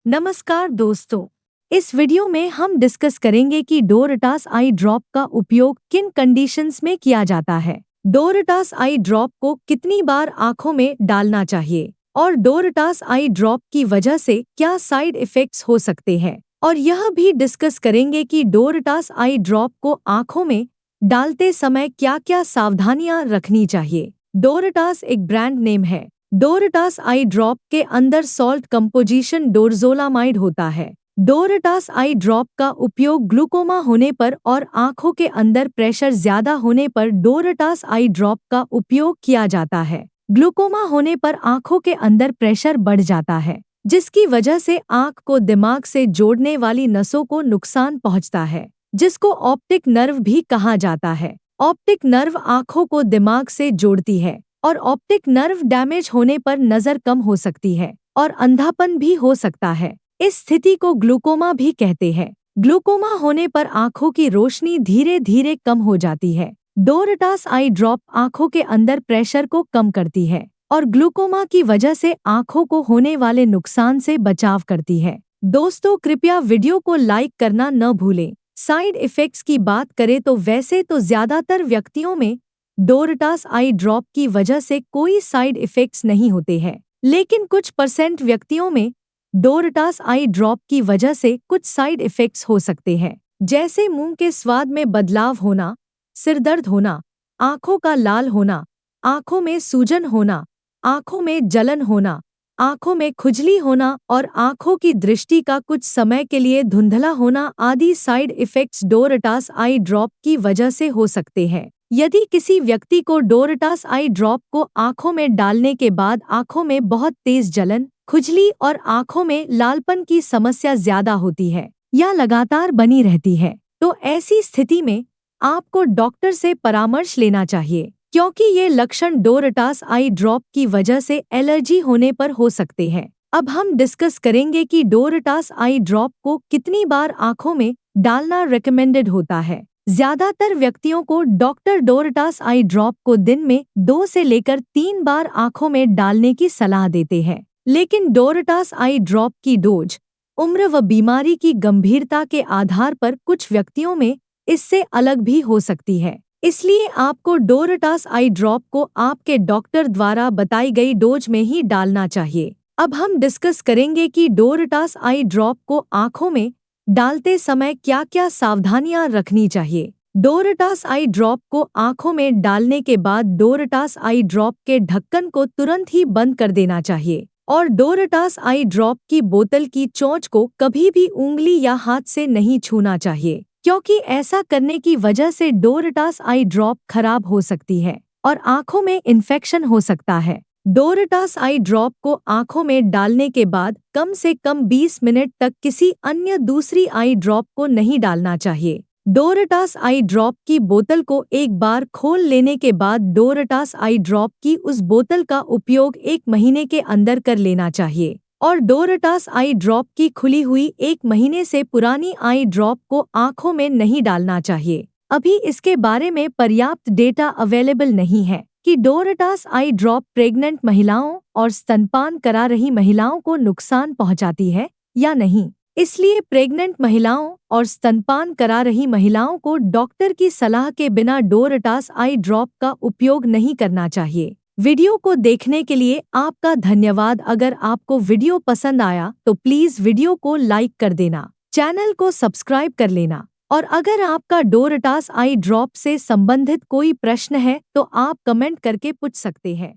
नमस्कार दोस्तों, इस वीडियो में हम डिस्कस करेंगे कि डोरटास आई ड्रॉप का उपयोग किन कंडीशंस में किया जाता है। डोरटास आई ड्रॉप को कितनी बार आंखों में डालना चाहिए और डोरटास आई ड्रॉप की वजह से क्या साइड इफेक्ट्स हो सकते हैं, और यह भी डिस्कस करेंगे कि डोरटास आई ड्रॉप को आंखों में डालते समय क्या-क्या सावधानियां रखनी चाहिए। डोरटास एक ब्रांड नेम है। डोरटास आई ड्रॉप के अंदर सॉल्ट कंपोजिशन डोरज़ोलामाइड होता है। डोरटास आई ड्रॉप का उपयोग ग्लूकोमा होने पर और आंखों के अंदर प्रेशर ज्यादा होने पर डोरटास आई ड्रॉप का उपयोग किया जाता है। ग्लूकोमा होने पर आंखों के अंदर प्रेशर बढ़ जाता है, जिसकी वजह से आंख को दिमाग से जोड़ने वाली नसों को नुकसान पहुंचता है, जिसको ऑप्टिक नर्व भी कहा जाता है। ऑप्टिक नर्व आंखों को दिमाग से जोड़ती है और ऑप्टिक नर्व डैमेज होने पर नजर कम हो सकती है और अंधापन भी हो सकता है। इस स्थिति को ग्लूकोमा भी कहते हैं। ग्लूकोमा होने पर आंखों की रोशनी धीरे धीरे कम हो जाती है। डोरटास आई ड्रॉप आंखों के अंदर प्रेशर को कम करती है और ग्लूकोमा की वजह से आंखों को होने वाले नुकसान से बचाव करती है। दोस्तों, कृपया वीडियो को लाइक करना न भूलें। साइड इफेक्ट्स की बात करें तो वैसे तो ज्यादातर व्यक्तियों में डोरटास आई ड्रॉप की वजह से कोई साइड इफेक्ट्स नहीं होते हैं, लेकिन कुछ % व्यक्तियों में डोरटास आई ड्रॉप की वजह से कुछ साइड इफेक्ट्स हो सकते हैं, जैसे मुंह के स्वाद में बदलाव होना, सिरदर्द होना, आंखों का लाल होना, आंखों में सूजन होना, आंखों में जलन होना, आंखों में खुजली होना और आंखों की दृष्टि का कुछ समय के लिए धुंधला होना आदि साइड इफेक्ट्स डोरटास आई ड्रॉप की वजह से हो सकते हैं। यदि किसी व्यक्ति को डोरटास आई ड्रॉप को आंखों में डालने के बाद आंखों में बहुत तेज जलन, खुजली और आंखों में लालपन की समस्या ज्यादा होती है या लगातार बनी रहती है, तो ऐसी स्थिति में आपको डॉक्टर से परामर्श लेना चाहिए, क्योंकि ये लक्षण डोरटास आई ड्रॉप की वजह से एलर्जी होने पर हो सकते हैं। अब हम डिस्कस करेंगे कि डोरटास आई ड्रॉप को कितनी बार आंखों में डालना रिकमेंडेड होता है। ज्यादातर व्यक्तियों को डॉक्टर डोरटास आई ड्रॉप को दिन में 2 से लेकर 3 बार आंखों में डालने की सलाह देते हैं, लेकिन डोरटास आई ड्रॉप की डोज, उम्र व बीमारी की गंभीरता के आधार पर कुछ व्यक्तियों में इससे अलग भी हो सकती है। इसलिए आपको डोरटास आई ड्रॉप को आपके डॉक्टर द्वारा बताई गई डोज में ही डालना चाहिए। अब हम डिस्कस करेंगे कि डोरटास आई ड्रॉप को आंखों में डालते समय क्या-क्या सावधानियां रखनी चाहिए। डोरटास आई ड्रॉप को आंखों में डालने के बाद डोरटास आई ड्रॉप के ढक्कन को तुरंत ही बंद कर देना चाहिए और डोरटास आई ड्रॉप की बोतल की चोंच को कभी भी उंगली या हाथ से नहीं छूना चाहिए, क्योंकि ऐसा करने की वजह से डोरटास आई ड्रॉप खराब हो सकती है और आंखों में इन्फेक्शन हो सकता है। डोरटास आई ड्रॉप को आंखों में डालने के बाद कम से कम 20 मिनट तक किसी अन्य दूसरी आई ड्रॉप को नहीं डालना चाहिए। डोरटास आई ड्रॉप की बोतल को एक बार खोल लेने के बाद डोरटास आई ड्रॉप की उस बोतल का उपयोग 1 महीने के अंदर कर लेना चाहिए और डोरटास आई ड्रॉप की खुली हुई 1 महीने से पुरानी आई ड्रॉप को आंखों में नहीं डालना चाहिए। अभी इसके बारे में पर्याप्त डेटा अवेलेबल नहीं है कि डोरटास आई ड्रॉप प्रेग्नेंट महिलाओं और स्तनपान करा रही महिलाओं को नुकसान पहुंचाती है या नहीं। इसलिए प्रेग्नेंट महिलाओं और स्तनपान करा रही महिलाओं को डॉक्टर की सलाह के बिना डोरटास आई ड्रॉप का उपयोग नहीं करना चाहिए। वीडियो को देखने के लिए आपका धन्यवाद। अगर आपको वीडियो पसंद आया तो प्लीज वीडियो को लाइक कर देना, चैनल को सब्सक्राइब कर लेना, और अगर आपका डोरटास आई ड्रॉप से संबंधित कोई प्रश्न है तो आप कमेंट करके पूछ सकते हैं।